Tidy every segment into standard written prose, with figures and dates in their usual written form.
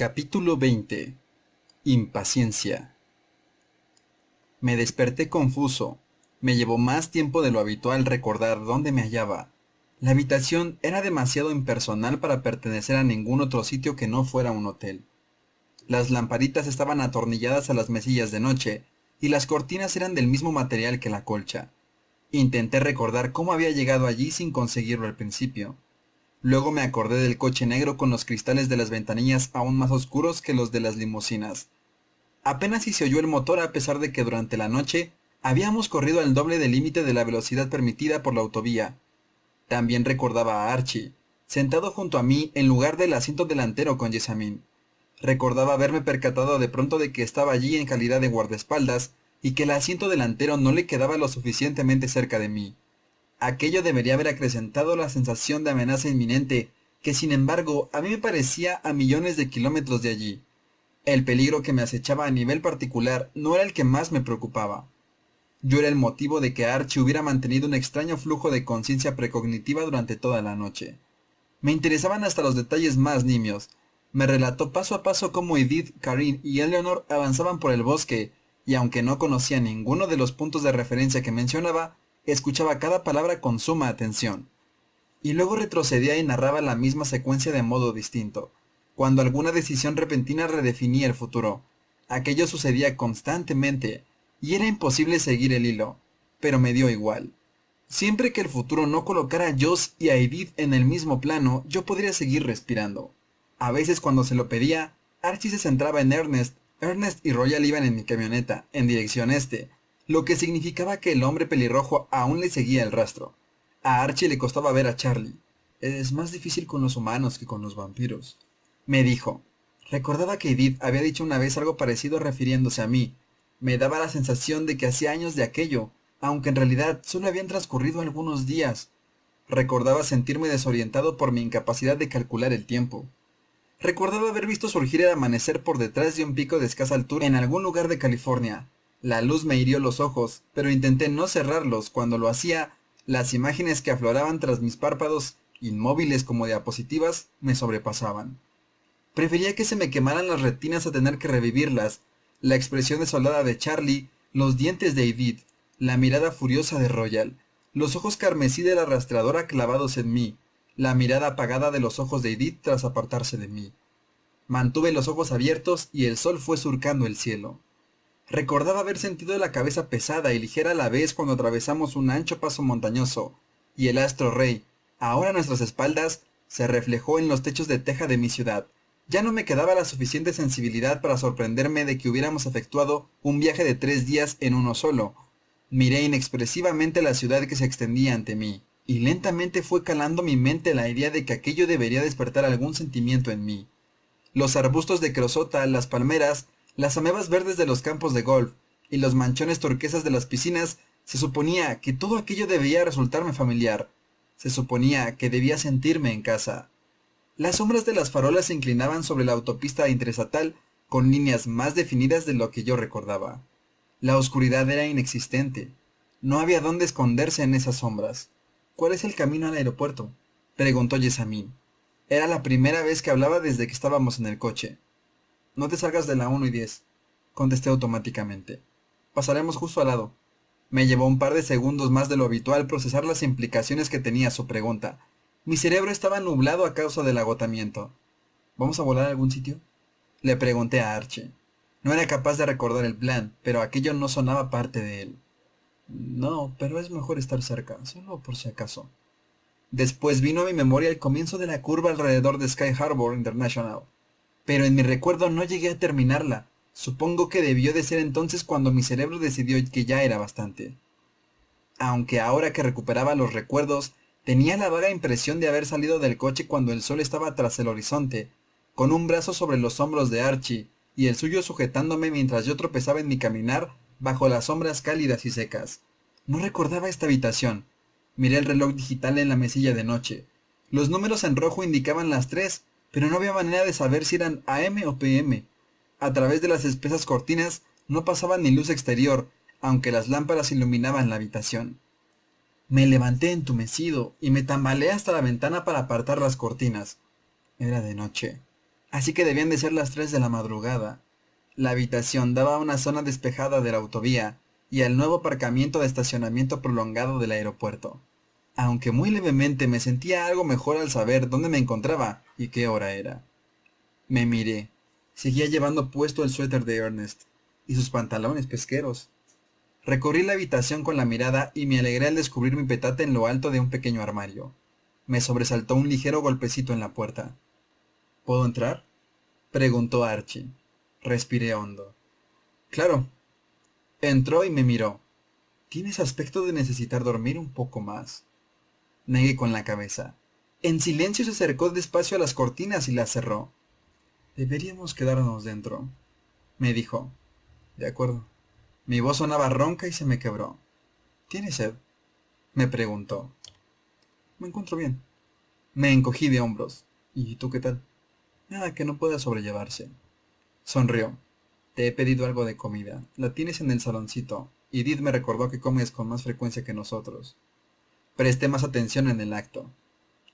Capítulo 20. Impaciencia. Me desperté confuso. Me llevó más tiempo de lo habitual recordar dónde me hallaba. La habitación era demasiado impersonal para pertenecer a ningún otro sitio que no fuera un hotel. Las lamparitas estaban atornilladas a las mesillas de noche, y las cortinas eran del mismo material que la colcha. Intenté recordar cómo había llegado allí sin conseguirlo al principio. Luego me acordé del coche negro con los cristales de las ventanillas aún más oscuros que los de las limusinas. Apenas si se oyó el motor a pesar de que durante la noche habíamos corrido al doble del límite de la velocidad permitida por la autovía. También recordaba a Archie, sentado junto a mí en lugar del asiento delantero con Jessamine. Recordaba haberme percatado de pronto de que estaba allí en calidad de guardaespaldas y que el asiento delantero no le quedaba lo suficientemente cerca de mí. Aquello debería haber acrecentado la sensación de amenaza inminente, que sin embargo a mí me parecía a millones de kilómetros de allí. El peligro que me acechaba a nivel particular no era el que más me preocupaba. Yo era el motivo de que Archie hubiera mantenido un extraño flujo de conciencia precognitiva durante toda la noche. Me interesaban hasta los detalles más nimios. Me relató paso a paso cómo Edith, Karin y Eleanor avanzaban por el bosque, y aunque no conocía ninguno de los puntos de referencia que mencionaba, escuchaba cada palabra con suma atención. Y luego retrocedía y narraba la misma secuencia de modo distinto. Cuando alguna decisión repentina redefinía el futuro. Aquello sucedía constantemente, y era imposible seguir el hilo, pero me dio igual. Siempre que el futuro no colocara a Joss y a Edith en el mismo plano, yo podría seguir respirando. A veces cuando se lo pedía, Archie se centraba en Ernest. Ernest y Royal iban en mi camioneta, en dirección este, lo que significaba que el hombre pelirrojo aún le seguía el rastro. A Archie le costaba ver a Charlie. Es más difícil con los humanos que con los vampiros, me dijo. Recordaba que Edith había dicho una vez algo parecido refiriéndose a mí. Me daba la sensación de que hacía años de aquello, aunque en realidad solo habían transcurrido algunos días. Recordaba sentirme desorientado por mi incapacidad de calcular el tiempo. Recordaba haber visto surgir el amanecer por detrás de un pico de escasa altura en algún lugar de California. La luz me hirió los ojos, pero intenté no cerrarlos. Cuando lo hacía, las imágenes que afloraban tras mis párpados, inmóviles como diapositivas, me sobrepasaban. Prefería que se me quemaran las retinas a tener que revivirlas. La expresión desolada de Charlie, los dientes de Edith, la mirada furiosa de Royal, los ojos carmesí de la rastreadora clavados en mí, la mirada apagada de los ojos de Edith tras apartarse de mí. Mantuve los ojos abiertos y el sol fue surcando el cielo. Recordaba haber sentido la cabeza pesada y ligera a la vez cuando atravesamos un ancho paso montañoso, y el astro rey, ahora a nuestras espaldas, se reflejó en los techos de teja de mi ciudad. Ya no me quedaba la suficiente sensibilidad para sorprenderme de que hubiéramos efectuado un viaje de 3 días en uno solo. Miré inexpresivamente la ciudad que se extendía ante mí, y lentamente fue calando mi mente la idea de que aquello debería despertar algún sentimiento en mí. Los arbustos de crosota, las palmeras, las amebas verdes de los campos de golf y los manchones turquesas de las piscinas, se suponía que todo aquello debía resultarme familiar. Se suponía que debía sentirme en casa. Las sombras de las farolas se inclinaban sobre la autopista interestatal con líneas más definidas de lo que yo recordaba. La oscuridad era inexistente. No había dónde esconderse en esas sombras. ¿Cuál es el camino al aeropuerto?, preguntó Jessamine. Era la primera vez que hablaba desde que estábamos en el coche. No te salgas de la 1 y 10, contesté automáticamente. Pasaremos justo al lado. Me llevó un par de segundos más de lo habitual procesar las implicaciones que tenía su pregunta. Mi cerebro estaba nublado a causa del agotamiento. ¿Vamos a volar a algún sitio?, le pregunté a Archie. No era capaz de recordar el plan, pero aquello no sonaba parte de él. No, pero es mejor estar cerca, solo por si acaso. Después vino a mi memoria el comienzo de la curva alrededor de Sky Harbor International, pero en mi recuerdo no llegué a terminarla. Supongo que debió de ser entonces cuando mi cerebro decidió que ya era bastante. Aunque ahora que recuperaba los recuerdos, tenía la vaga impresión de haber salido del coche cuando el sol estaba tras el horizonte, con un brazo sobre los hombros de Archie, y el suyo sujetándome mientras yo tropezaba en mi caminar bajo las sombras cálidas y secas. No recordaba esta habitación. Miré el reloj digital en la mesilla de noche. Los números en rojo indicaban las 3, pero no había manera de saber si eran AM o PM. A través de las espesas cortinas no pasaba ni luz exterior, aunque las lámparas iluminaban la habitación. Me levanté entumecido y me tambaleé hasta la ventana para apartar las cortinas. Era de noche. así que debían de ser las 3 de la madrugada. La habitación daba a una zona despejada de la autovía y al nuevo aparcamiento de estacionamiento prolongado del aeropuerto. Aunque muy levemente me sentía algo mejor al saber dónde me encontraba y qué hora era. Me miré. Seguía llevando puesto el suéter de Ernest y sus pantalones pesqueros. Recorrí la habitación con la mirada y me alegré al descubrir mi petate en lo alto de un pequeño armario. Me sobresaltó un ligero golpecito en la puerta. ¿Puedo entrar?, preguntó Archie. Respiré hondo. Claro. Entró y me miró. Tienes aspecto de necesitar dormir un poco más. Negué con la cabeza. En silencio se acercó despacio a las cortinas y las cerró. Deberíamos quedarnos dentro, me dijo. De acuerdo. Mi voz sonaba ronca y se me quebró. ¿Tienes sed?, me preguntó. Me encuentro bien. Me encogí de hombros. ¿Y tú qué tal? Nada que no pueda sobrellevarse. Sonrió. Te he pedido algo de comida. La tienes en el saloncito. Edith me recordó que comes con más frecuencia que nosotros. Presté más atención en el acto.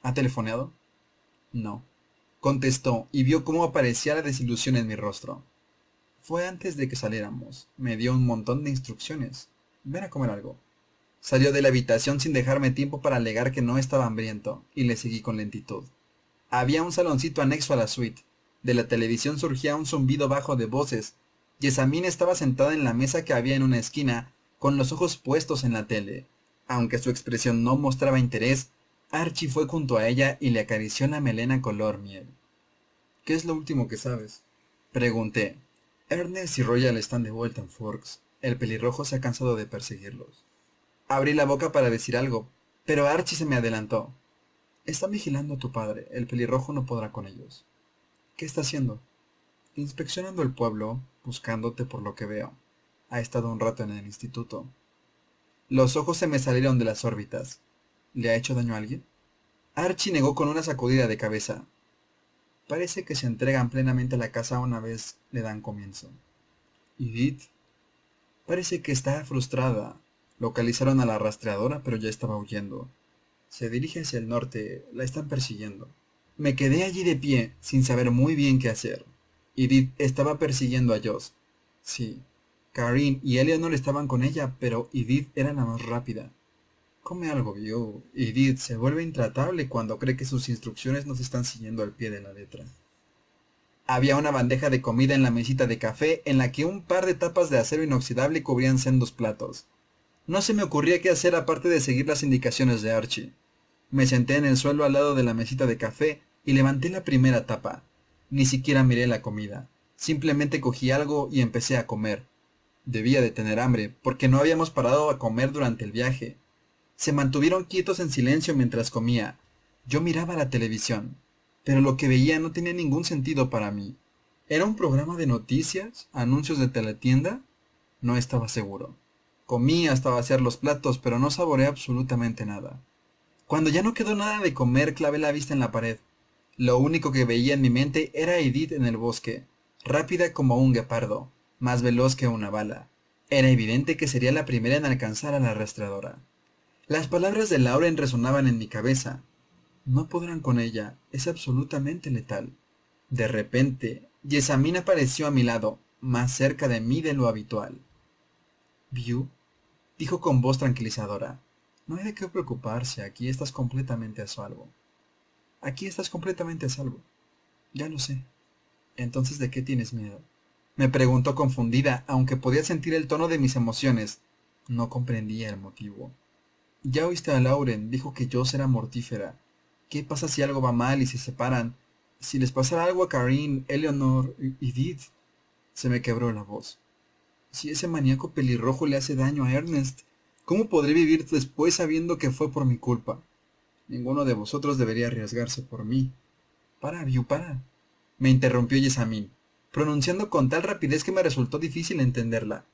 ¿Ha telefoneado? No. Contestó, y vio cómo aparecía la desilusión en mi rostro. Fue antes de que saliéramos. Me dio un montón de instrucciones. Ven a comer algo. Salió de la habitación sin dejarme tiempo para alegar que no estaba hambriento, y le seguí con lentitud. Había un saloncito anexo a la suite. De la televisión surgía un zumbido bajo de voces. Jessamine estaba sentada en la mesa que había en una esquina, con los ojos puestos en la tele. Aunque su expresión no mostraba interés, Archie fue junto a ella y le acarició la melena color miel. ¿Qué es lo último que sabes?, pregunté. Ernest y Royal están de vuelta en Forks. El pelirrojo se ha cansado de perseguirlos. Abrí la boca para decir algo, pero Archie se me adelantó. Están vigilando a tu padre. El pelirrojo no podrá con ellos. ¿Qué está haciendo? Inspeccionando el pueblo, buscándote por lo que veo. Ha estado un rato en el instituto. Los ojos se me salieron de las órbitas. ¿Le ha hecho daño a alguien? Archie negó con una sacudida de cabeza. Parece que se entregan plenamente a la casa una vez le dan comienzo. ¿Edith? Parece que está frustrada. Localizaron a la rastreadora, pero ya estaba huyendo. Se dirige hacia el norte. La están persiguiendo. Me quedé allí de pie, sin saber muy bien qué hacer. Edith estaba persiguiendo a Joss. Sí. Karin y Eleanor estaban con ella, pero Edith era la más rápida. Come algo, vio. Edith se vuelve intratable cuando cree que sus instrucciones no se están siguiendo al pie de la letra. Había una bandeja de comida en la mesita de café en la que un par de tapas de acero inoxidable cubrían sendos platos. No se me ocurría qué hacer aparte de seguir las indicaciones de Archie. Me senté en el suelo al lado de la mesita de café y levanté la primera tapa. Ni siquiera miré la comida. Simplemente cogí algo y empecé a comer. Debía de tener hambre, porque no habíamos parado a comer durante el viaje. Se mantuvieron quietos en silencio mientras comía. Yo miraba la televisión, pero lo que veía no tenía ningún sentido para mí. ¿Era un programa de noticias? ¿Anuncios de teletienda? No estaba seguro. Comí hasta vaciar los platos, pero no saboreé absolutamente nada. Cuando ya no quedó nada de comer, clavé la vista en la pared. Lo único que veía en mi mente era Edith en el bosque, rápida como un guepardo, más veloz que una bala. Era evidente que sería la primera en alcanzar a la rastreadora. Las palabras de Lauren resonaban en mi cabeza. No podrán con ella, es absolutamente letal. De repente, Jessamine apareció a mi lado, más cerca de mí de lo habitual. «¿View?», dijo con voz tranquilizadora. «No hay de qué preocuparse, aquí estás completamente a salvo». «Aquí estás completamente a salvo». «Ya lo sé». «Entonces, ¿de qué tienes miedo?», me preguntó confundida, aunque podía sentir el tono de mis emociones. No comprendía el motivo. «Ya oíste a Lauren, dijo que Joss era mortífera. ¿Qué pasa si algo va mal y se separan? Si les pasara algo a Karin, Eleanor y Edith». Se me quebró la voz. «Si ese maníaco pelirrojo le hace daño a Ernest, ¿cómo podré vivir después sabiendo que fue por mi culpa? Ninguno de vosotros debería arriesgarse por mí». «Para, View, para», me interrumpió Jessamine, pronunciando con tal rapidez que me resultó difícil entenderla.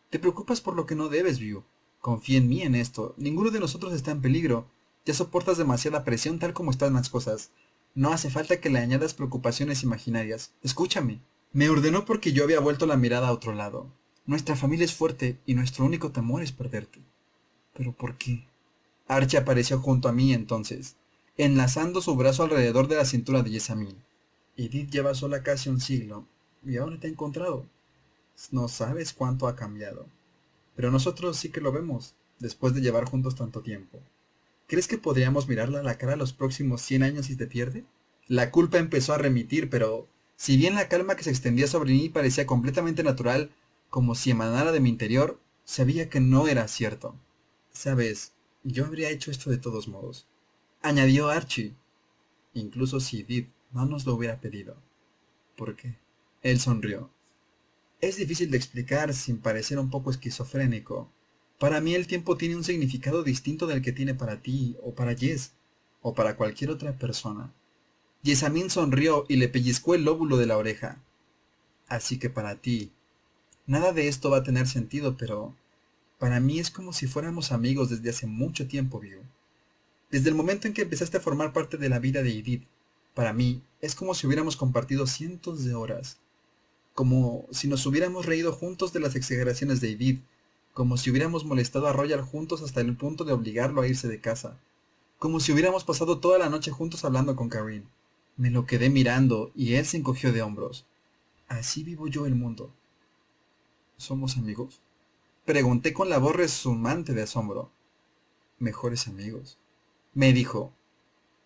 «Te preocupas por lo que no debes, View. Confía en mí en esto. Ninguno de nosotros está en peligro. Ya soportas demasiada presión tal como están las cosas. No hace falta que le añadas preocupaciones imaginarias. Escúchame». Me ordenó porque yo había vuelto la mirada a otro lado. «Nuestra familia es fuerte y nuestro único temor es perderte». «¿Pero por qué?». Archie apareció junto a mí entonces, enlazando su brazo alrededor de la cintura de Jessamine. Edith lleva sola casi un siglo, y ahora te ha encontrado. No sabes cuánto ha cambiado. Pero nosotros sí que lo vemos, después de llevar juntos tanto tiempo. ¿Crees que podríamos mirarla a la cara los próximos 100 años si te pierde? La culpa empezó a remitir, pero si bien la calma que se extendía sobre mí parecía completamente natural, como si emanara de mi interior, sabía que no era cierto. Sabes, yo habría hecho esto de todos modos. Añadió Archie, incluso si Edith no nos lo hubiera pedido. ¿Por qué? Él sonrió. Es difícil de explicar sin parecer un poco esquizofrénico. Para mí el tiempo tiene un significado distinto del que tiene para ti, o para Jess, o para cualquier otra persona. Jessamine sonrió y le pellizcó el lóbulo de la oreja. Así que para ti, nada de esto va a tener sentido, pero para mí es como si fuéramos amigos desde hace mucho tiempo, Vigo. Desde el momento en que empezaste a formar parte de la vida de Edith, para mí es como si hubiéramos compartido cientos de horas, como si nos hubiéramos reído juntos de las exageraciones de Edith, como si hubiéramos molestado a Royal juntos hasta el punto de obligarlo a irse de casa, como si hubiéramos pasado toda la noche juntos hablando con Karine. Me lo quedé mirando y él se encogió de hombros. Así vivo yo el mundo. ¿Somos amigos? Pregunté con la voz resumante de asombro. Mejores amigos. Me dijo,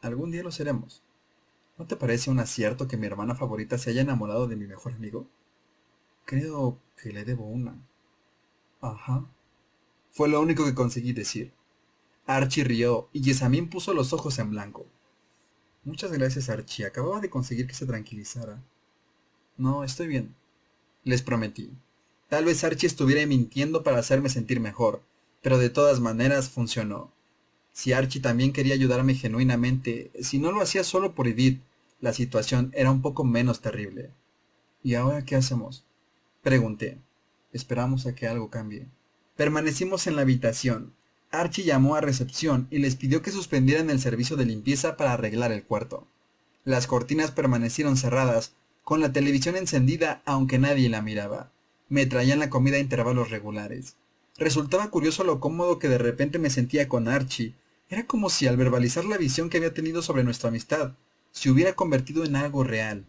algún día lo seremos. ¿No te parece un acierto que mi hermana favorita se haya enamorado de mi mejor amigo? Creo que le debo una. Ajá. Fue lo único que conseguí decir. Archie rió y Jessamine puso los ojos en blanco. Muchas gracias, Archie. Acababa de conseguir que se tranquilizara. No, estoy bien, les prometí. Tal vez Archie estuviera mintiendo para hacerme sentir mejor, pero de todas maneras funcionó. Si Archie también quería ayudarme genuinamente, si no lo hacía solo por Edith, la situación era un poco menos terrible. ¿Y ahora qué hacemos? Pregunté. Esperamos a que algo cambie. Permanecimos en la habitación. Archie llamó a recepción y les pidió que suspendieran el servicio de limpieza para arreglar el cuarto. Las cortinas permanecieron cerradas, con la televisión encendida aunque nadie la miraba. Me traían la comida a intervalos regulares. Resultaba curioso lo cómodo que de repente me sentía con Archie. Era como si al verbalizar la visión que había tenido sobre nuestra amistad, se hubiera convertido en algo real.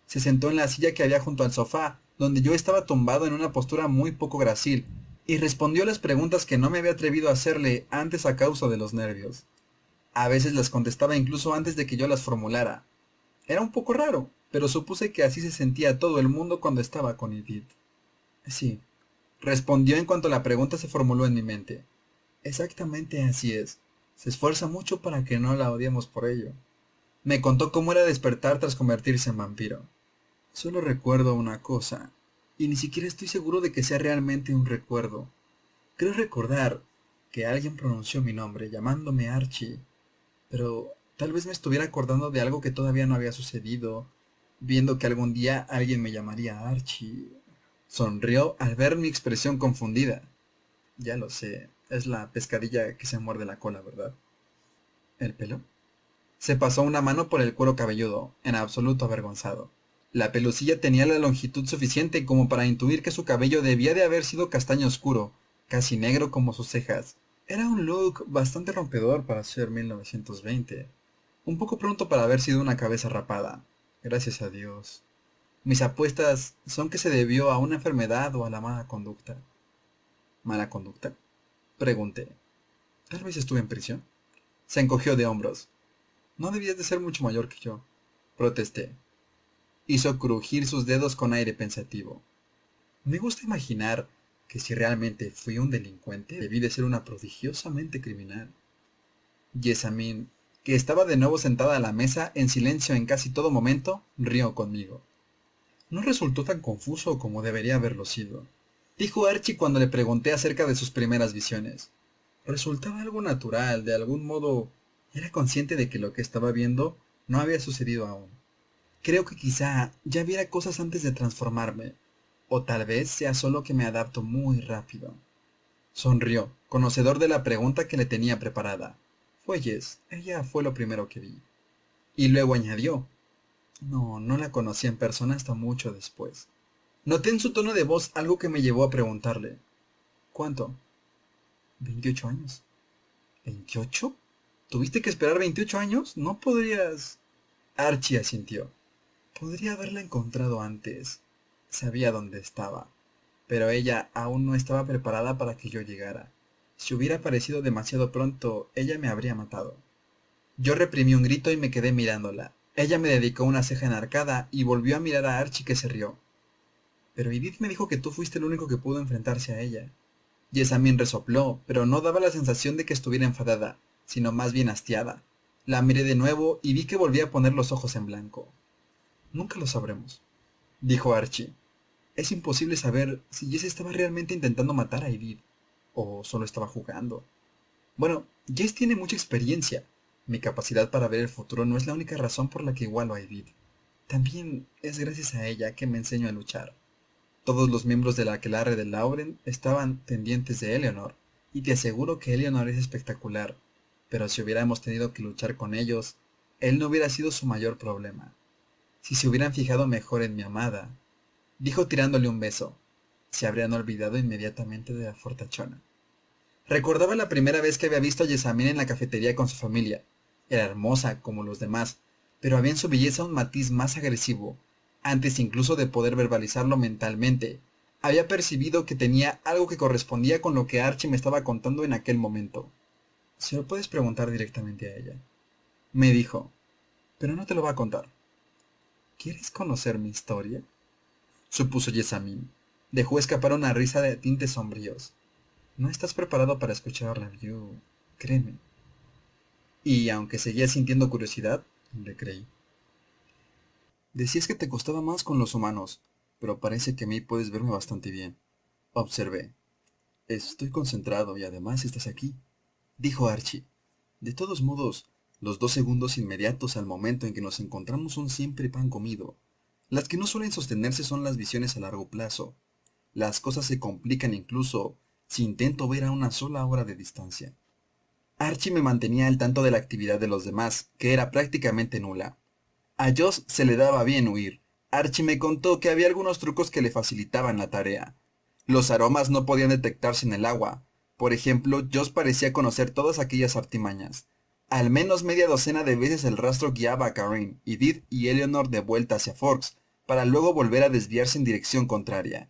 Se sentó en la silla que había junto al sofá, donde yo estaba tumbado en una postura muy poco gracil, y respondió las preguntas que no me había atrevido a hacerle antes a causa de los nervios. A veces las contestaba incluso antes de que yo las formulara. Era un poco raro, pero supuse que así se sentía todo el mundo cuando estaba con Edith. Sí, respondió en cuanto la pregunta se formuló en mi mente. Exactamente así es. Se esfuerza mucho para que no la odiemos por ello. Me contó cómo era despertar tras convertirse en vampiro. Solo recuerdo una cosa, y ni siquiera estoy seguro de que sea realmente un recuerdo. Creo recordar que alguien pronunció mi nombre llamándome Archie, pero tal vez me estuviera acordando de algo que todavía no había sucedido, viendo que algún día alguien me llamaría Archie. Sonrió al ver mi expresión confundida. Ya lo sé, es la pescadilla que se muerde la cola, ¿verdad? ¿El pelo? Se pasó una mano por el cuero cabelludo, en absoluto avergonzado. La pelucilla tenía la longitud suficiente como para intuir que su cabello debía de haber sido castaño oscuro, casi negro como sus cejas. Era un look bastante rompedor para ser 1920. Un poco pronto para haber sido una cabeza rapada. Gracias a Dios. Mis apuestas son que se debió a una enfermedad o a la mala conducta. ¿Mala conducta? Pregunté. Tal vez estuve en prisión. Se encogió de hombros. No debías de ser mucho mayor que yo. Protesté. Hizo crujir sus dedos con aire pensativo. Me gusta imaginar que si realmente fui un delincuente, debí de ser una prodigiosamente criminal. Jessamine, que estaba de nuevo sentada a la mesa en silencio en casi todo momento, rió conmigo. No resultó tan confuso como debería haberlo sido, dijo Archie cuando le pregunté acerca de sus primeras visiones. Resultaba algo natural, de algún modo era consciente de que lo que estaba viendo no había sucedido aún. Creo que quizá ya viera cosas antes de transformarme, o tal vez sea solo que me adapto muy rápido. Sonrió, conocedor de la pregunta que le tenía preparada. Fue Jess, ella fue lo primero que vi. Y luego añadió, no, no la conocí en persona hasta mucho después. Noté en su tono de voz algo que me llevó a preguntarle, ¿cuánto? 28 años. ¿28? ¿Tuviste que esperar 28 años? ¿No podrías...? Archie asintió. Podría haberla encontrado antes. Sabía dónde estaba, pero ella aún no estaba preparada para que yo llegara. Si hubiera aparecido demasiado pronto, ella me habría matado. Yo reprimí un grito y me quedé mirándola. Ella me dedicó una ceja enarcada y volvió a mirar a Archie, que se rió. Pero Edith me dijo que tú fuiste el único que pudo enfrentarse a ella. Jessamine resopló, pero no daba la sensación de que estuviera enfadada, sino más bien hastiada. La miré de nuevo y vi que volvía a poner los ojos en blanco. Nunca lo sabremos, dijo Archie. Es imposible saber si Jess estaba realmente intentando matar a Edith, o solo estaba jugando. Bueno, Jess tiene mucha experiencia. Mi capacidad para ver el futuro no es la única razón por la que igualo a Edith. También es gracias a ella que me enseño a luchar. Todos los miembros del aquelarre de Lauren estaban pendientes de Eleanor, y te aseguro que Eleanor es espectacular, pero si hubiéramos tenido que luchar con ellos, él no hubiera sido su mayor problema. Si se hubieran fijado mejor en mi amada, dijo tirándole un beso, se habrían olvidado inmediatamente de la fortachona. Recordaba la primera vez que había visto a Jessamine en la cafetería con su familia. Era hermosa como los demás, pero había en su belleza un matiz más agresivo. Antes incluso de poder verbalizarlo mentalmente, había percibido que tenía algo que correspondía con lo que Archie me estaba contando en aquel momento. Se lo puedes preguntar directamente a ella, me dijo, pero no te lo va a contar. ¿Quieres conocer mi historia?, supuso Jessamine. Dejó escapar una risa de tintes sombríos. No estás preparado para escucharla, yo, créeme. Y aunque seguía sintiendo curiosidad, le creí. Decías que te costaba más con los humanos, pero parece que a mí puedes verme bastante bien. Observé. Estoy concentrado y además estás aquí, dijo Archie. De todos modos, los 2 segundos inmediatos al momento en que nos encontramos son siempre pan comido. Las que no suelen sostenerse son las visiones a largo plazo. Las cosas se complican incluso si intento ver a una sola hora de distancia. Archie me mantenía al tanto de la actividad de los demás, que era prácticamente nula. A Joss se le daba bien huir. Archie me contó que había algunos trucos que le facilitaban la tarea. Los aromas no podían detectarse en el agua. Por ejemplo, Joss parecía conocer todas aquellas artimañas. Al menos media docena de veces el rastro guiaba a Karen, Edith y Eleanor de vuelta hacia Forks, para luego volver a desviarse en dirección contraria.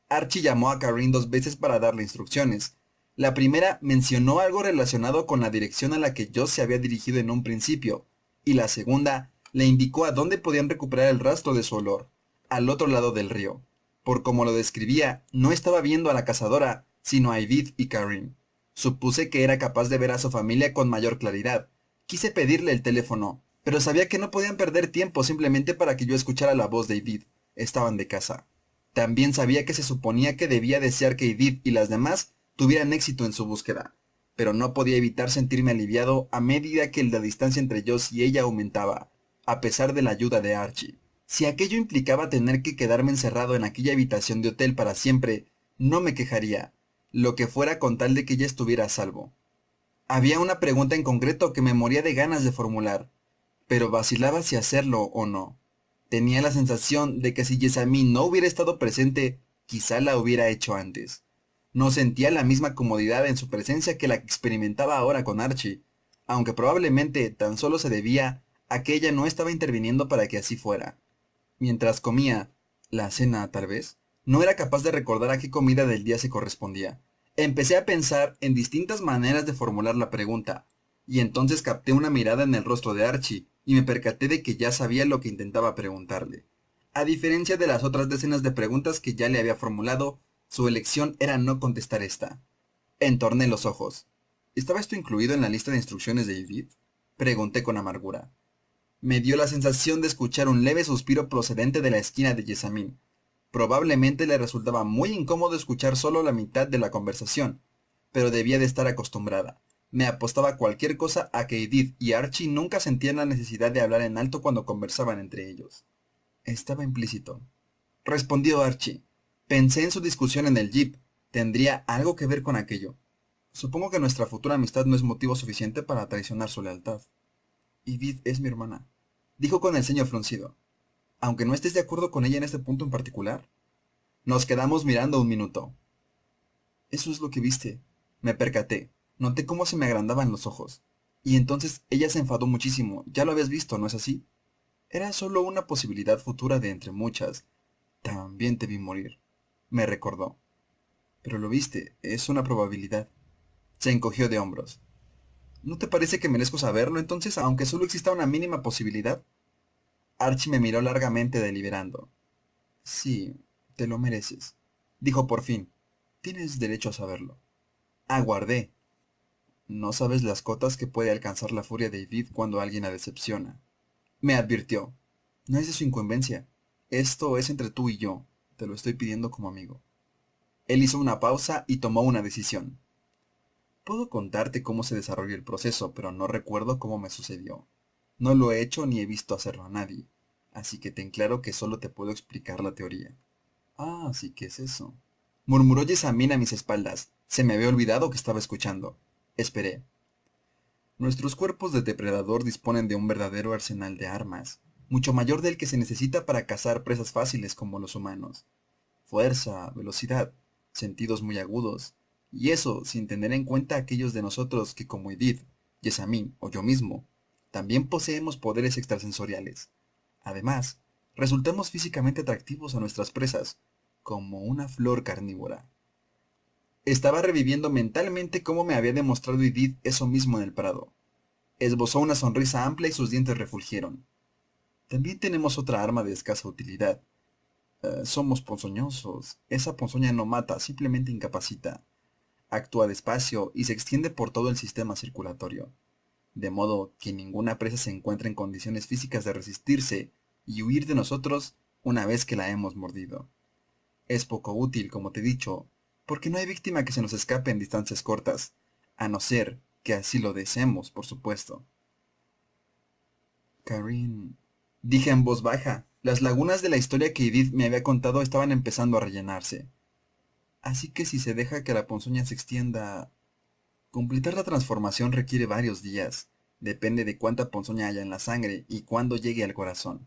Archie llamó a Karen 2 veces para darle instrucciones. La primera mencionó algo relacionado con la dirección a la que Joss se había dirigido en un principio, y la segunda le indicó a dónde podían recuperar el rastro de su olor, al otro lado del río. Por como lo describía, no estaba viendo a la cazadora, sino a Edith y Karen. Supuse que era capaz de ver a su familia con mayor claridad. Quise pedirle el teléfono, pero sabía que no podían perder tiempo simplemente para que yo escuchara la voz de Edith. Estaban de casa. También sabía que se suponía que debía desear que Edith y las demás tuvieran éxito en su búsqueda, pero no podía evitar sentirme aliviado a medida que la distancia entre Joss y ella aumentaba, a pesar de la ayuda de Archie. Si aquello implicaba tener que quedarme encerrado en aquella habitación de hotel para siempre, no me quejaría, lo que fuera con tal de que ella estuviera a salvo. Había una pregunta en concreto que me moría de ganas de formular, pero vacilaba si hacerlo o no. Tenía la sensación de que si Jessamine no hubiera estado presente, quizá la hubiera hecho antes. No sentía la misma comodidad en su presencia que la que experimentaba ahora con Archie, aunque probablemente tan solo se debía a que ella no estaba interviniendo para que así fuera. Mientras comía, la cena tal vez, no era capaz de recordar a qué comida del día se correspondía. Empecé a pensar en distintas maneras de formular la pregunta, y entonces capté una mirada en el rostro de Archie, y me percaté de que ya sabía lo que intentaba preguntarle. A diferencia de las otras decenas de preguntas que ya le había formulado, su elección era no contestar esta. Entorné los ojos. ¿Estaba esto incluido en la lista de instrucciones de Edith?, pregunté con amargura. Me dio la sensación de escuchar un leve suspiro procedente de la esquina de Jessamine. Probablemente le resultaba muy incómodo escuchar solo la mitad de la conversación, pero debía de estar acostumbrada. Me apostaba cualquier cosa a que Edith y Archie nunca sentían la necesidad de hablar en alto cuando conversaban entre ellos. Estaba implícito, respondió Archie. Pensé en su discusión en el jeep. ¿Tendría algo que ver con aquello? Supongo que nuestra futura amistad no es motivo suficiente para traicionar su lealtad. Edith es mi hermana, dijo con el ceño fruncido. Aunque no estés de acuerdo con ella en este punto en particular. Nos quedamos mirando un minuto. Eso es lo que viste. Me percaté. Noté cómo se me agrandaban los ojos. Y entonces ella se enfadó muchísimo. Ya lo habías visto, ¿no es así? Era solo una posibilidad futura de entre muchas. También te vi morir, me recordó. Pero lo viste, es una probabilidad. Se encogió de hombros. ¿No te parece que merezco saberlo entonces, aunque solo exista una mínima posibilidad? Archie me miró largamente deliberando. Sí, te lo mereces, dijo por fin. Tienes derecho a saberlo. Aguardé. No sabes las cotas que puede alcanzar la furia de Edith cuando alguien la decepciona. Me advirtió. No es de su incumbencia. Esto es entre tú y yo. Te lo estoy pidiendo como amigo. Él hizo una pausa y tomó una decisión. Puedo contarte cómo se desarrolló el proceso, pero no recuerdo cómo me sucedió. No lo he hecho ni he visto hacerlo a nadie, así que ten claro que solo te puedo explicar la teoría. Ah, sí que es eso. Murmuró Jessamine a mis espaldas. Se me había olvidado que estaba escuchando. Esperé. Nuestros cuerpos de depredador disponen de un verdadero arsenal de armas, mucho mayor del que se necesita para cazar presas fáciles como los humanos. Fuerza, velocidad, sentidos muy agudos, y eso sin tener en cuenta aquellos de nosotros que como Edith, Jessamine o yo mismo, también poseemos poderes extrasensoriales. Además, resultamos físicamente atractivos a nuestras presas, como una flor carnívora. Estaba reviviendo mentalmente cómo me había demostrado Edith eso mismo en el prado. Esbozó una sonrisa amplia y sus dientes refulgieron. También tenemos otra arma de escasa utilidad. Somos ponzoñosos. Esa ponzoña no mata, simplemente incapacita. Actúa despacio y se extiende por todo el sistema circulatorio, de modo que ninguna presa se encuentra en condiciones físicas de resistirse y huir de nosotros una vez que la hemos mordido. Es poco útil, como te he dicho, porque no hay víctima que se nos escape en distancias cortas, a no ser que así lo deseemos, por supuesto. Karin, dije en voz baja. Las lagunas de la historia que Edith me había contado estaban empezando a rellenarse. Así que si se deja que la ponzoña se extienda... Completar la transformación requiere varios días. Depende de cuánta ponzoña haya en la sangre y cuándo llegue al corazón.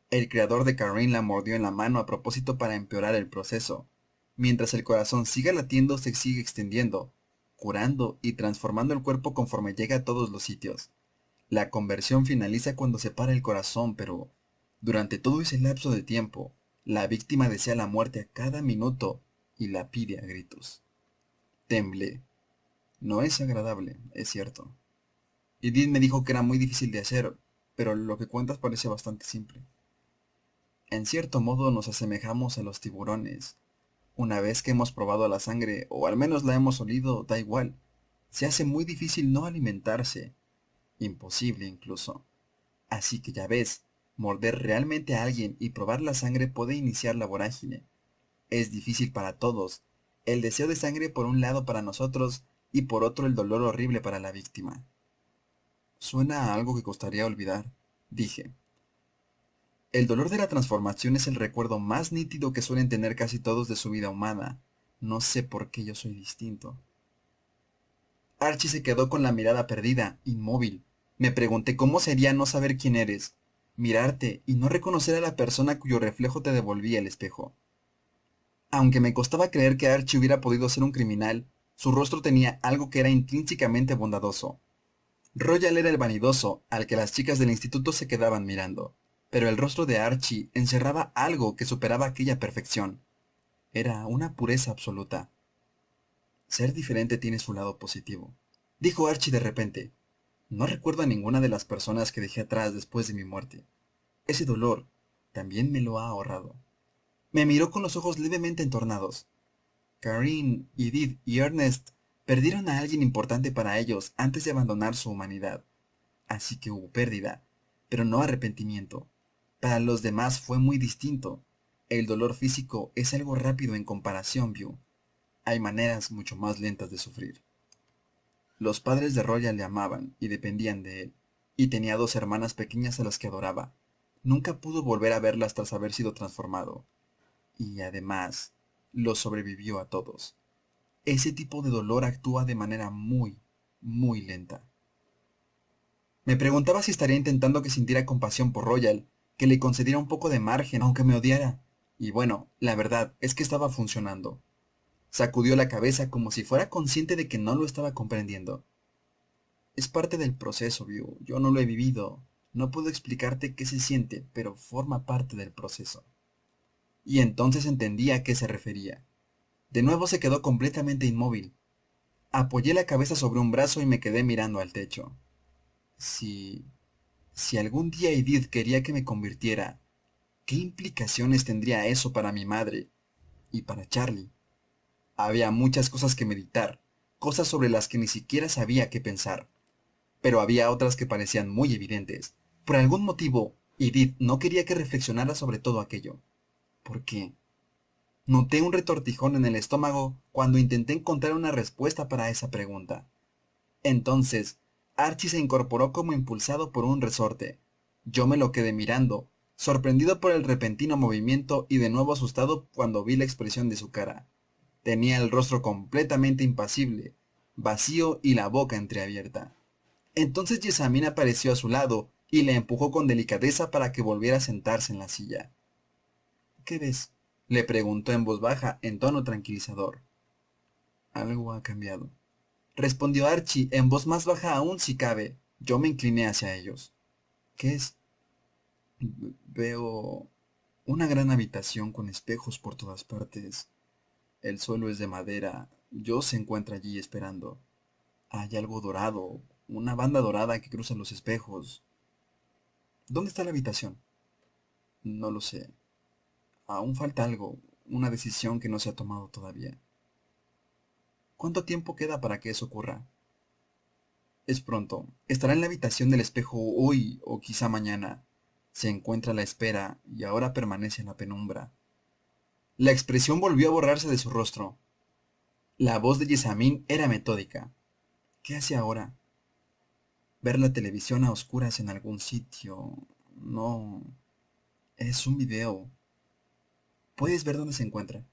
El creador de Karin la mordió en la mano a propósito para empeorar el proceso. Mientras el corazón siga latiendo, se sigue extendiendo, curando y transformando el cuerpo conforme llega a todos los sitios. La conversión finaliza cuando se para el corazón, pero durante todo ese lapso de tiempo, la víctima desea la muerte a cada minuto y la pide a gritos. Temblé. No es agradable, es cierto. Edith me dijo que era muy difícil de hacer, pero lo que cuentas parece bastante simple. En cierto modo nos asemejamos a los tiburones. Una vez que hemos probado la sangre, o al menos la hemos olido, da igual. Se hace muy difícil no alimentarse. Imposible incluso. Así que ya ves, morder realmente a alguien y probar la sangre puede iniciar la vorágine. Es difícil para todos. El deseo de sangre por un lado para nosotros y por otro el dolor horrible para la víctima. Suena a algo que costaría olvidar, dije. El dolor de la transformación es el recuerdo más nítido que suelen tener casi todos de su vida humana. No sé por qué yo soy distinto. Archie se quedó con la mirada perdida, inmóvil. Me pregunté cómo sería no saber quién eres, mirarte y no reconocer a la persona cuyo reflejo te devolvía el espejo. Aunque me costaba creer que Archie hubiera podido ser un criminal, su rostro tenía algo que era intrínsecamente bondadoso. Royal era el vanidoso, al que las chicas del instituto se quedaban mirando, pero el rostro de Archie encerraba algo que superaba aquella perfección. Era una pureza absoluta. Ser diferente tiene su lado positivo, dijo Archie de repente. No recuerdo a ninguna de las personas que dejé atrás después de mi muerte. Ese dolor también me lo ha ahorrado. Me miró con los ojos levemente entornados. Karin, Edith y Ernest perdieron a alguien importante para ellos antes de abandonar su humanidad. Así que hubo pérdida, pero no arrepentimiento. Para los demás fue muy distinto. El dolor físico es algo rápido en comparación, View. Hay maneras mucho más lentas de sufrir. Los padres de Royal le amaban y dependían de él, y tenía dos hermanas pequeñas a las que adoraba. Nunca pudo volver a verlas tras haber sido transformado. Y además, los sobrevivió a todos. Ese tipo de dolor actúa de manera muy, muy lenta. Me preguntaba si estaría intentando que sintiera compasión por Royal, que le concediera un poco de margen, aunque me odiara. Y bueno, la verdad es que estaba funcionando. Sacudió la cabeza como si fuera consciente de que no lo estaba comprendiendo. Es parte del proceso, View. Yo no lo he vivido. No puedo explicarte qué se siente, pero forma parte del proceso. Y entonces entendí a qué se refería. De nuevo se quedó completamente inmóvil. Apoyé la cabeza sobre un brazo y me quedé mirando al techo. Si... si algún día Edith quería que me convirtiera, ¿qué implicaciones tendría eso para mi madre y para Charlie? Había muchas cosas que meditar, cosas sobre las que ni siquiera sabía qué pensar, pero había otras que parecían muy evidentes. Por algún motivo, Edith no quería que reflexionara sobre todo aquello. ¿Por qué? Noté un retortijón en el estómago cuando intenté encontrar una respuesta para esa pregunta. Entonces, Archie se incorporó como impulsado por un resorte. Yo me lo quedé mirando, sorprendido por el repentino movimiento y de nuevo asustado cuando vi la expresión de su cara. Tenía el rostro completamente impasible, vacío y la boca entreabierta. Entonces Jessamine apareció a su lado y le empujó con delicadeza para que volviera a sentarse en la silla. ¿Qué ves? Le preguntó en voz baja, en tono tranquilizador. Algo ha cambiado, respondió Archie en voz más baja aún si cabe. Yo me incliné hacia ellos. ¿Qué es? Veo una gran habitación con espejos por todas partes. El suelo es de madera. Yo se encuentra allí esperando. Hay algo dorado, una banda dorada que cruza los espejos. ¿Dónde está la habitación? No lo sé. Aún falta algo, una decisión que no se ha tomado todavía. ¿Cuánto tiempo queda para que eso ocurra? Es pronto. Estará en la habitación del espejo hoy o quizá mañana. Se encuentra a la espera y ahora permanece en la penumbra. La expresión volvió a borrarse de su rostro. La voz de Jessamine era metódica. ¿Qué hace ahora? Ver la televisión a oscuras en algún sitio. No. Es un video. ¿Puedes ver dónde se encuentra?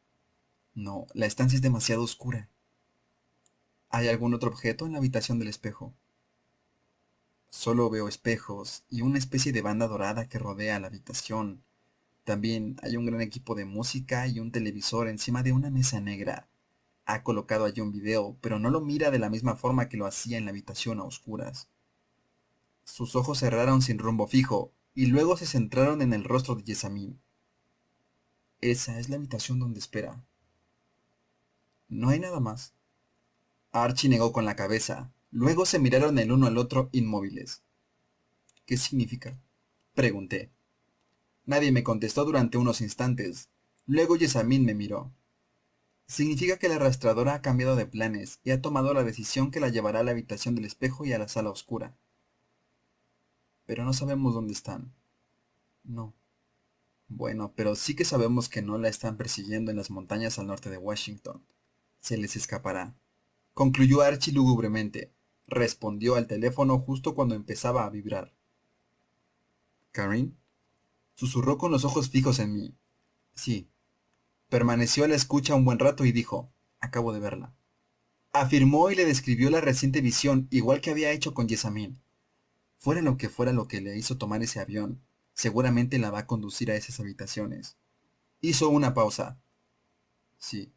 No, la estancia es demasiado oscura. ¿Hay algún otro objeto en la habitación del espejo? Solo veo espejos y una especie de banda dorada que rodea la habitación. También hay un gran equipo de música y un televisor encima de una mesa negra. Ha colocado allí un video, pero no lo mira de la misma forma que lo hacía en la habitación a oscuras. Sus ojos cerraron sin rumbo fijo, y luego se centraron en el rostro de Jessamine. Esa es la habitación donde espera. No hay nada más. Archie negó con la cabeza. Luego se miraron el uno al otro inmóviles. ¿Qué significa? Pregunté. Nadie me contestó durante unos instantes. Luego Jessamine me miró. Significa que la arrastradora ha cambiado de planes y ha tomado la decisión que la llevará a la habitación del espejo y a la sala oscura. Pero no sabemos dónde están. No. Bueno, pero sí que sabemos que no la están persiguiendo en las montañas al norte de Washington. Se les escapará. Concluyó Archie lúgubremente. Respondió al teléfono justo cuando empezaba a vibrar. ¿Karen? Susurró con los ojos fijos en mí. Sí. Permaneció a la escucha un buen rato y dijo, acabo de verla. Afirmó y le describió la reciente visión, igual que había hecho con Jessamine. Fuera lo que le hizo tomar ese avión, seguramente la va a conducir a esas habitaciones. Hizo una pausa. Sí.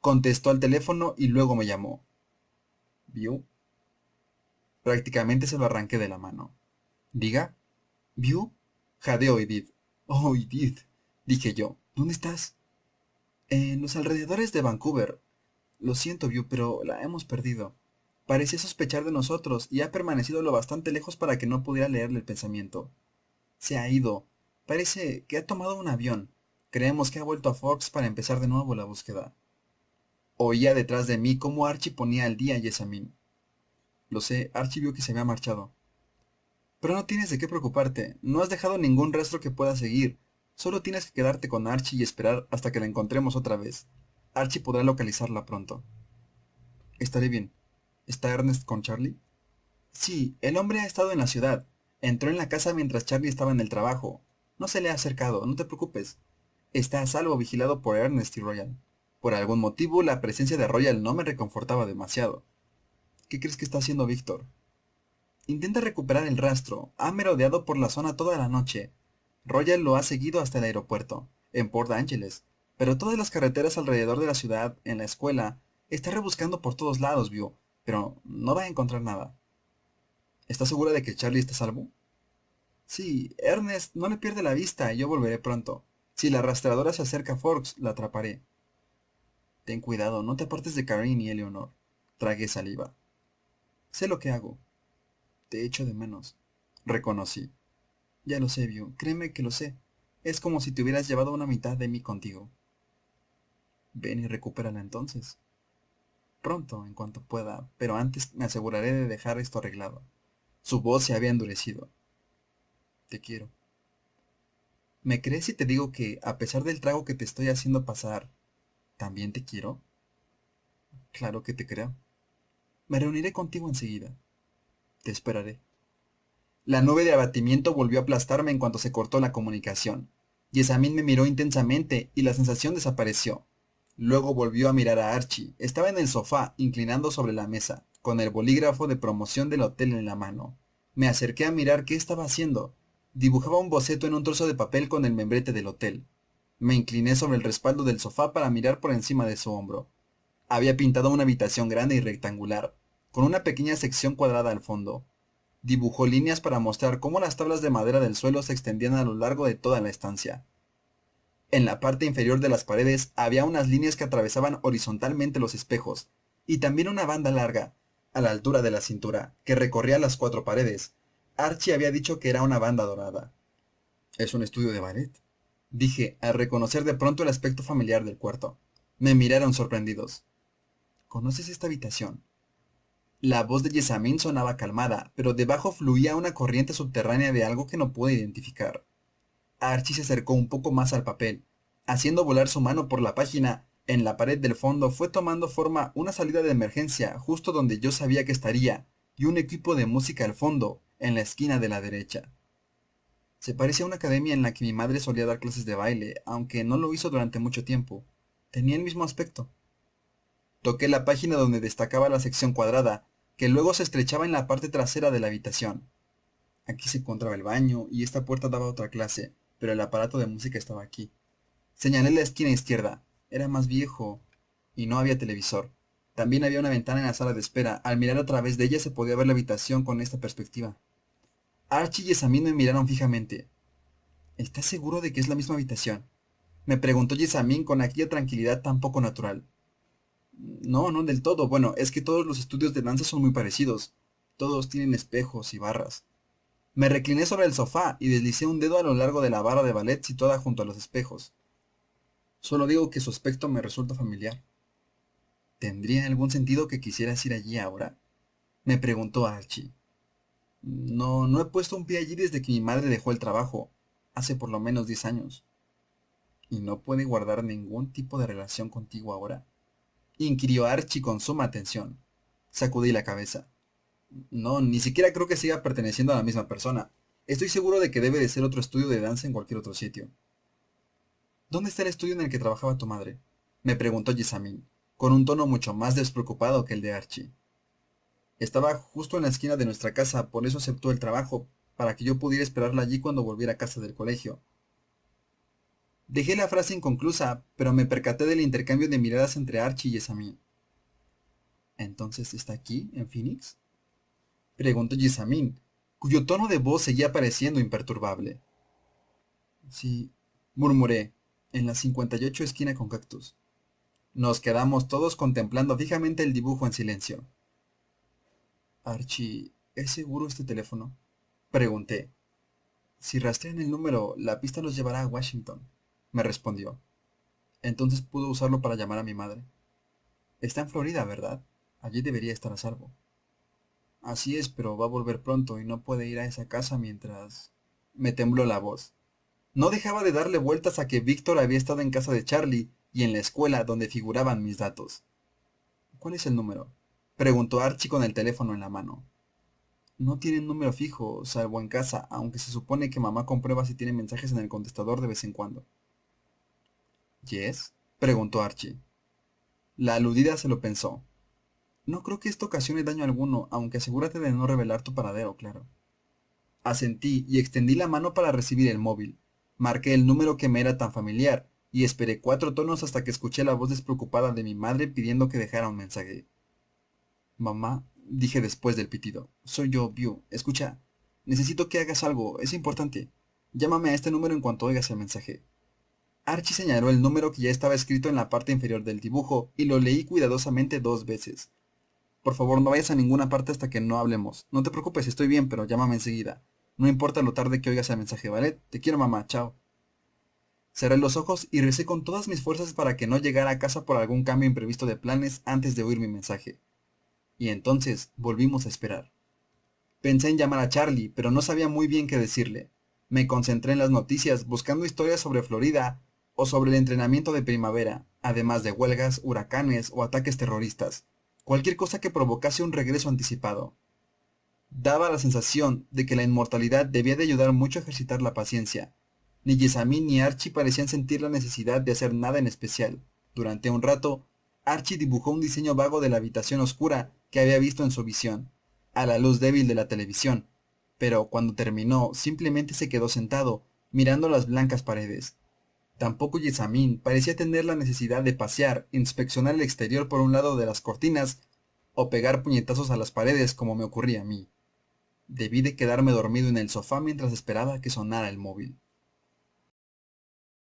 Contestó al teléfono y luego me llamó. ¿Vio? Prácticamente se lo arranqué de la mano. ¿Diga? ¿Vio? Jadeó Edith. Oh, Edith, dije yo. ¿Dónde estás? En los alrededores de Vancouver. Lo siento, View, pero la hemos perdido. Parecía sospechar de nosotros y ha permanecido lo bastante lejos para que no pudiera leerle el pensamiento. Se ha ido. Parece que ha tomado un avión. Creemos que ha vuelto a Forks para empezar de nuevo la búsqueda. Oía detrás de mí cómo Archie ponía al día a Jessamine. Lo sé, Archie vio que se había marchado. Pero no tienes de qué preocuparte. No has dejado ningún rastro que pueda seguir. Solo tienes que quedarte con Archie y esperar hasta que la encontremos otra vez. Archie podrá localizarla pronto. Estaré bien. ¿Está Ernest con Charlie? Sí, el hombre ha estado en la ciudad. Entró en la casa mientras Charlie estaba en el trabajo. No se le ha acercado, no te preocupes. Está a salvo vigilado por Ernest y Royal. Por algún motivo, la presencia de Royal no me reconfortaba demasiado. ¿Qué crees que está haciendo Víctor? Intenta recuperar el rastro. Ha merodeado por la zona toda la noche. Royal lo ha seguido hasta el aeropuerto, en Port Angeles. Pero todas las carreteras alrededor de la ciudad, en la escuela, está rebuscando por todos lados, vio. Pero no va a encontrar nada. ¿Estás segura de que Charlie está a salvo? Sí, Ernest, no le pierde la vista y yo volveré pronto. Si la rastreadora se acerca a Forks, la atraparé. Ten cuidado, no te apartes de Karine y Eleanor. Tragué saliva. Sé lo que hago. Te echo de menos. Reconocí. Ya lo sé, View. Créeme que lo sé. Es como si te hubieras llevado una mitad de mí contigo. Ven y recupérala entonces. Pronto, en cuanto pueda, pero antes me aseguraré de dejar esto arreglado. Su voz se había endurecido. Te quiero. ¿Me crees si te digo que, a pesar del trago que te estoy haciendo pasar, también te quiero? Claro que te creo. Me reuniré contigo enseguida. Te esperaré. La nube de abatimiento volvió a aplastarme en cuanto se cortó la comunicación. Yesamín me miró intensamente y la sensación desapareció. Luego volvió a mirar a Archie. Estaba en el sofá, inclinando sobre la mesa, con el bolígrafo de promoción del hotel en la mano. Me acerqué a mirar qué estaba haciendo. Dibujaba un boceto en un trozo de papel con el membrete del hotel. Me incliné sobre el respaldo del sofá para mirar por encima de su hombro. Había pintado una habitación grande y rectangular, con una pequeña sección cuadrada al fondo. Dibujó líneas para mostrar cómo las tablas de madera del suelo se extendían a lo largo de toda la estancia. En la parte inferior de las paredes había unas líneas que atravesaban horizontalmente los espejos, y también una banda larga, a la altura de la cintura, que recorría las 4 paredes. Archie había dicho que era una banda dorada. Es un estudio de ballet, dije, al reconocer de pronto el aspecto familiar del cuarto. Me miraron sorprendidos. ¿Conoces esta habitación? La voz de Jessamine sonaba calmada, pero debajo fluía una corriente subterránea de algo que no pude identificar. Archie se acercó un poco más al papel. Haciendo volar su mano por la página, en la pared del fondo fue tomando forma una salida de emergencia justo donde yo sabía que estaría, y un equipo de música al fondo, en la esquina de la derecha. Se parecía a una academia en la que mi madre solía dar clases de baile, aunque no lo hizo durante mucho tiempo. Tenía el mismo aspecto. Toqué la página donde destacaba la sección cuadrada, que luego se estrechaba en la parte trasera de la habitación. Aquí se encontraba el baño, y esta puerta daba a otra clase, pero el aparato de música estaba aquí. Señalé la esquina izquierda. Era más viejo, y no había televisor. También había una ventana en la sala de espera. Al mirar a través de ella se podía ver la habitación con esta perspectiva. Archie y Jessamine me miraron fijamente. ¿Estás seguro de que es la misma habitación? Me preguntó Jessamine con aquella tranquilidad tan poco natural. No, no del todo. Bueno, es que todos los estudios de danza son muy parecidos. Todos tienen espejos y barras. Me recliné sobre el sofá y deslicé un dedo a lo largo de la barra de ballet situada junto a los espejos. Solo digo que su aspecto me resulta familiar. ¿Tendría algún sentido que quisieras ir allí ahora? Me preguntó Archie. No, no he puesto un pie allí desde que mi madre dejó el trabajo, hace por lo menos 10 años. ¿Y no puede guardar ningún tipo de relación contigo ahora? Inquirió Archie con suma atención. Sacudí la cabeza. No, ni siquiera creo que siga perteneciendo a la misma persona. Estoy seguro de que debe de ser otro estudio de danza en cualquier otro sitio. ¿Dónde está el estudio en el que trabajaba tu madre? Me preguntó Jessamine, con un tono mucho más despreocupado que el de Archie. Estaba justo en la esquina de nuestra casa, por eso aceptó el trabajo, para que yo pudiera esperarla allí cuando volviera a casa del colegio. Dejé la frase inconclusa, pero me percaté del intercambio de miradas entre Archie y Jessamine. ¿Entonces está aquí, en Phoenix? Preguntó Jessamine, cuyo tono de voz seguía pareciendo imperturbable. Sí, murmuré, en la 58 esquina con cactus. Nos quedamos todos contemplando fijamente el dibujo en silencio. Archie, ¿es seguro este teléfono? Pregunté. Si rastrean el número, la pista los llevará a Washington, me respondió. Entonces pudo usarlo para llamar a mi madre. Está en Florida, ¿verdad? Allí debería estar a salvo. Así es, pero va a volver pronto y no puede ir a esa casa mientras... Me tembló la voz. No dejaba de darle vueltas a que Víctor había estado en casa de Charlie y en la escuela donde figuraban mis datos. ¿Cuál es el número? Preguntó Archie con el teléfono en la mano. No tienen número fijo, salvo en casa, aunque se supone que mamá comprueba si tiene mensajes en el contestador de vez en cuando. ¿Yes? Preguntó Archie. La aludida se lo pensó. No creo que esto ocasione daño alguno, aunque asegúrate de no revelar tu paradero, claro. Asentí y extendí la mano para recibir el móvil. Marqué el número que me era tan familiar, y esperé 4 tonos hasta que escuché la voz despreocupada de mi madre pidiendo que dejara un mensaje. Mamá, dije después del pitido, soy yo, View. Escucha. Necesito que hagas algo, es importante. Llámame a este número en cuanto oigas el mensaje. Archie señaló el número que ya estaba escrito en la parte inferior del dibujo y lo leí cuidadosamente 2 veces. Por favor, no vayas a ninguna parte hasta que no hablemos. No te preocupes, estoy bien, pero llámame enseguida. No importa lo tarde que oigas el mensaje, ¿vale? Te quiero, mamá, chao. Cerré los ojos y recé con todas mis fuerzas para que no llegara a casa por algún cambio imprevisto de planes antes de oír mi mensaje. Y entonces volvimos a esperar. Pensé en llamar a Charlie, pero no sabía muy bien qué decirle. Me concentré en las noticias, buscando historias sobre Florida o sobre el entrenamiento de primavera, además de huelgas, huracanes o ataques terroristas. Cualquier cosa que provocase un regreso anticipado. Daba la sensación de que la inmortalidad debía de ayudar mucho a ejercitar la paciencia. Ni Jessamine ni Archie parecían sentir la necesidad de hacer nada en especial. Durante un rato, Archie dibujó un diseño vago de la habitación oscura que había visto en su visión, a la luz débil de la televisión, pero cuando terminó simplemente se quedó sentado, mirando las blancas paredes. Tampoco Jessamine parecía tener la necesidad de pasear, inspeccionar el exterior por un lado de las cortinas, o pegar puñetazos a las paredes como me ocurría a mí. Debí de quedarme dormido en el sofá mientras esperaba que sonara el móvil.